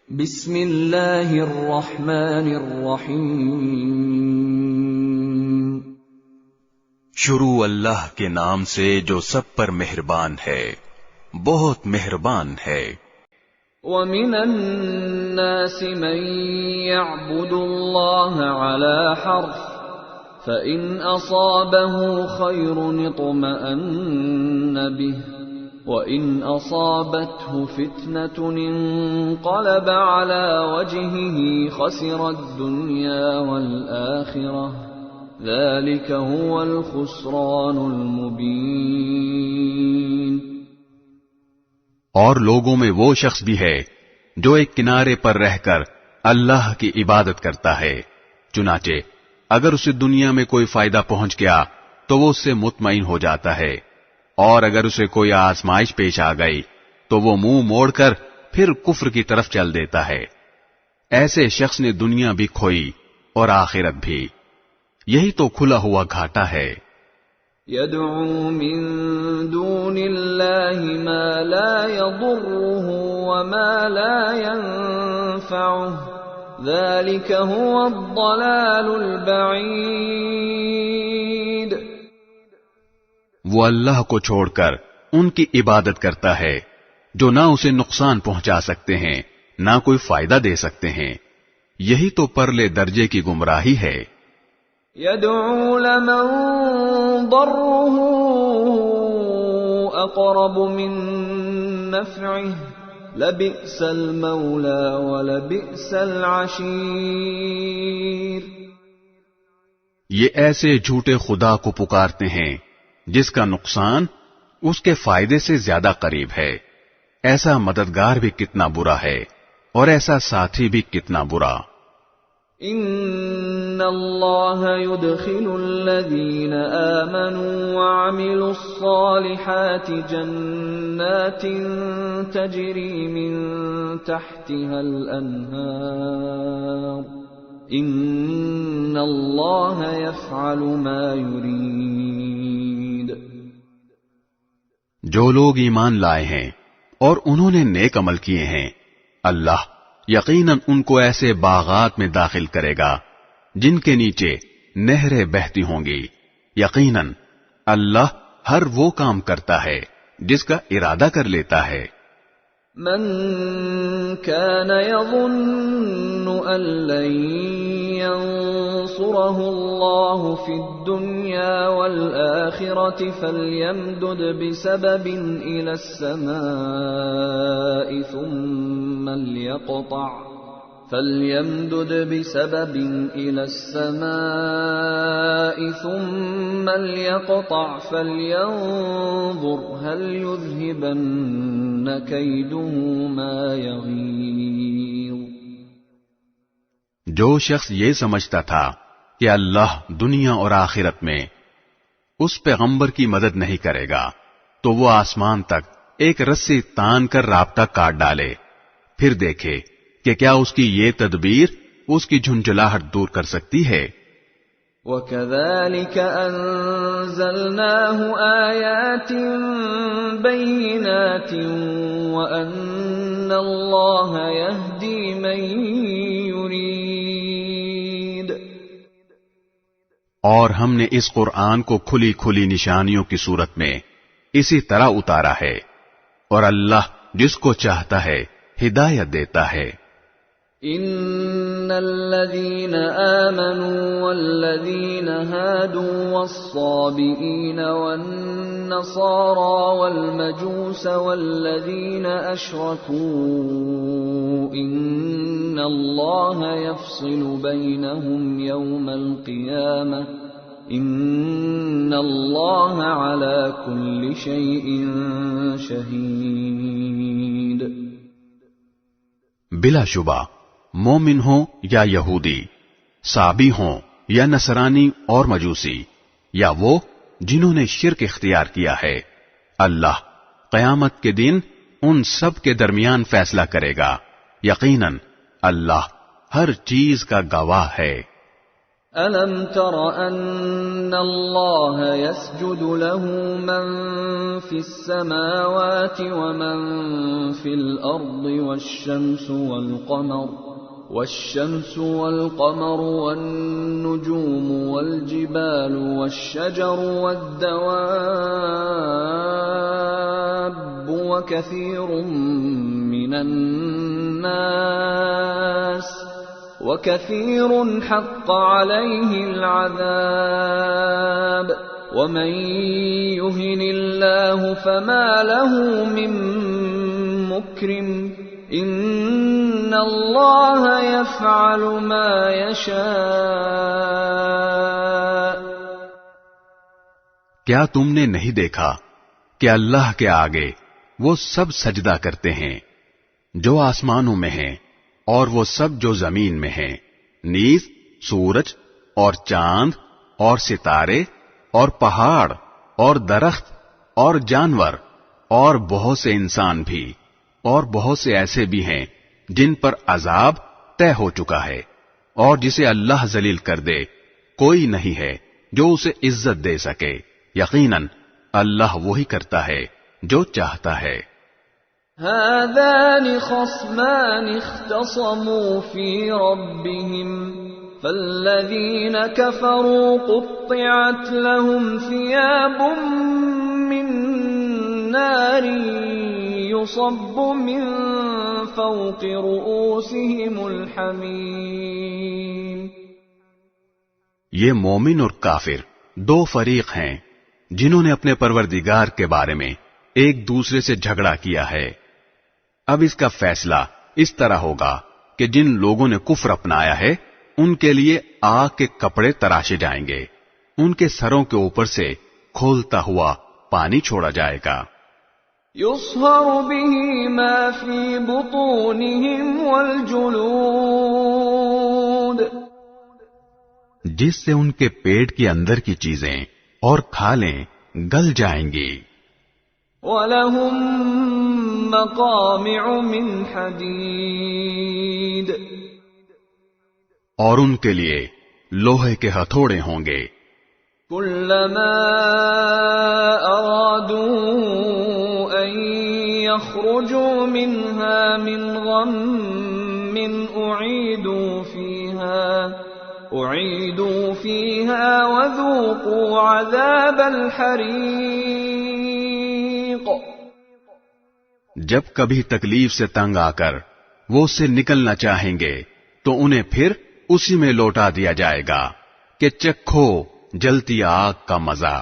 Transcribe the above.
بسم اللہ الرحمن الرحیم۔ شروع اللہ کے نام سے جو سب پر مہربان ہے، بہت مہربان ہے۔ وَمِنَ النَّاسِ مَن يَعْبُدُ اللَّهَ عَلَى حَرْفٍ فَإِنْ أَصَابَهُ خَيْرٌ اطْمَأَنَّ بِهِ وَإِنْ أَصَابَتْهُ فِتْنَةٌ انقَلَبَ عَلَى وَجْهِهِ خَسِرَ الدُّنْيَا وَالْآخِرَةَ ذَلِكَ هُوَ الْخُسْرَانُ الْمُبِينُ۔ اور لوگوں میں وہ شخص بھی ہے جو ایک کنارے پر رہ کر اللہ کی عبادت کرتا ہے، چنانچہ اگر اسے دنیا میں کوئی فائدہ پہنچ گیا تو وہ اس سے مطمئن ہو جاتا ہے، اور اگر اسے کوئی آزمائش پیش آ گئی تو وہ منہ موڑ کر پھر کفر کی طرف چل دیتا ہے۔ ایسے شخص نے دنیا بھی کھوئی اور آخرت بھی، یہی تو کھلا ہوا گھاٹا ہے۔ يَدْعُو مِن دُونِ اللَّهِ مَا لَا يَضُرُّهُ وَمَا لَا يَنفَعُهُ ذَلِكَ هُوَ الضَّلَالُ الْبَعِيدُ۔ وہ اللہ کو چھوڑ کر ان کی عبادت کرتا ہے جو نہ اسے نقصان پہنچا سکتے ہیں نہ کوئی فائدہ دے سکتے ہیں، یہی تو پرلے درجے کی گمراہی ہے۔ يَدْعُو لَمَن ضَرُّهُ أَقْرَبُ مِن نَّفْعِهِ لَبِئْسَ الْمَوْلَى وَلَبِئْسَ الْعَشِيرُ۔ یہ ایسے جھوٹے خدا کو پکارتے ہیں جس کا نقصان اس کے فائدے سے زیادہ قریب ہے، ایسا مددگار بھی کتنا برا ہے اور ایسا ساتھی بھی کتنا برا۔ ان اللہ يدخل الذین آمنوا وعملوا الصالحات جنات تجری من تحتها الانہار ان اللہ یفعل ما یرید۔ جو لوگ ایمان لائے ہیں اور انہوں نے نیک عمل کیے ہیں، اللہ یقیناً ان کو ایسے باغات میں داخل کرے گا جن کے نیچے نہریں بہتی ہوں گی۔ یقیناً اللہ ہر وہ کام کرتا ہے جس کا ارادہ کر لیتا ہے۔ من كان يظن أن لن ينصره الله في الدنيا والآخرة فليمدد بسبب إلى السماء ثم ليقطع فلينظر هل يذهبن كيده ما يغيظ۔ جو شخص یہ سمجھتا تھا کہ اللہ دنیا اور آخرت میں اس پیغمبر کی مدد نہیں کرے گا تو وہ آسمان تک ایک رسی تان کر رابطہ کاٹ ڈالے، پھر دیکھے کہ کیا اس کی یہ تدبیر اس کی جھنجھلاہٹ دور کر سکتی ہے۔ وَكَذَلِكَ أَنزَلْنَاهُ آيَاتٍ بَيِّنَاتٍ وَأَنَّ اللَّهَ يَهْدِي مَن يُرِيدُ۔ اور ہم نے اس قرآن کو کھلی کھلی نشانیوں کی صورت میں اسی طرح اتارا ہے، اور اللہ جس کو چاہتا ہے ہدایت دیتا ہے۔ ان الذين آمنوا والذين هادوا والصابئين والنصارى والمجوس والذين أشركوا ان الله يفصل بينهم يوم القيامة ان الله على كل شيء شهيد۔ بلا شبہ مومن ہوں یا یہودی، صابی ہوں یا نصرانی اور مجوسی، یا وہ جنہوں نے شرک اختیار کیا ہے، اللہ قیامت کے دن ان سب کے درمیان فیصلہ کرے گا۔ یقیناً اللہ ہر چیز کا گواہ ہے۔ أَلَمْ تَرَ أَنَّ اللَّهَ يَسْجُدُ لَهُ مَن فِي السَّمَاوَاتِ وَمَن فِي الْأَرْضِ وَالشَّمْسُ وَالْقَمَرُ وَالنُّجُومُ وَالْجِبَالُ وَالشَّجَرُ وَالدَّوَابُّ وَكَثِيرٌ مِّنَ النَّاسِ وَكَثِيرٌ حَقَّ عَلَيْهِ الْعَذَابُ وَمَن يُهِنِ اللَّهُ فَمَا لَهُ مِن مُّكْرِمٍ إِنَّ اللَّهَ يَفْعَلُ مَا يَشَاءُ۔ کیا تم نے نہیں دیکھا کہ اللہ کے آگے وہ سب سجدہ کرتے ہیں جو آسمانوں میں ہیں اور وہ سب جو زمین میں ہیں، نیز سورج اور چاند اور ستارے اور پہاڑ اور درخت اور جانور اور بہت سے انسان بھی، اور بہت سے ایسے بھی ہیں جن پر عذاب طے ہو چکا ہے، اور جسے اللہ ذلیل کر دے کوئی نہیں ہے جو اسے عزت دے سکے۔ یقیناً اللہ وہی کرتا ہے جو چاہتا ہے۔ هَذَانِ خَصْمَانِ اخْتَصَمُوا فِي رَبِّهِمْ فَالَّذِينَ كَفَرُوا قُطِّعَتْ لَهُمْ ثِيَابٌ مِّن نَّارٍ يُصَبُّ مِن فَوْقِ رُؤُوسِهِمُ الْحَمِيمُ۔ یہ مومن اور کافر دو فریق ہیں جنہوں نے اپنے پروردگار کے بارے میں ایک دوسرے سے جھگڑا کیا ہے۔ اب اس کا فیصلہ اس طرح ہوگا کہ جن لوگوں نے کفر اپنایا ہے ان کے لیے آگ کے کپڑے تراشے جائیں گے، ان کے سروں کے اوپر سے کھولتا ہوا پانی چھوڑا جائے گا۔ يُصْهَرُ بِهِ مَا فِي بُطُونِهِمْ وَالْجُلُودُ، جس سے ان کے پیٹ کے اندر کی چیزیں اور کھالیں گل جائیں گی۔ وَلَهُم مَّقَامِعُ مِنْ حَدِيدٍ، اور ان کے لیے لوہے کے ہتھوڑے ہوں گے۔ كُلَّمَا أَرَادُوا أَن يَخْرُجُوا مِنْهَا مِنْ غَمٍّ أُعِيدُوا فِيهَا وَذُوقُوا عَذَابَ الْحَرِيقِ۔ جب کبھی تکلیف سے تنگ آ کر وہ اس سے نکلنا چاہیں گے تو انہیں پھر اسی میں لوٹا دیا جائے گا کہ چکھو جلتی آگ کا مزہ۔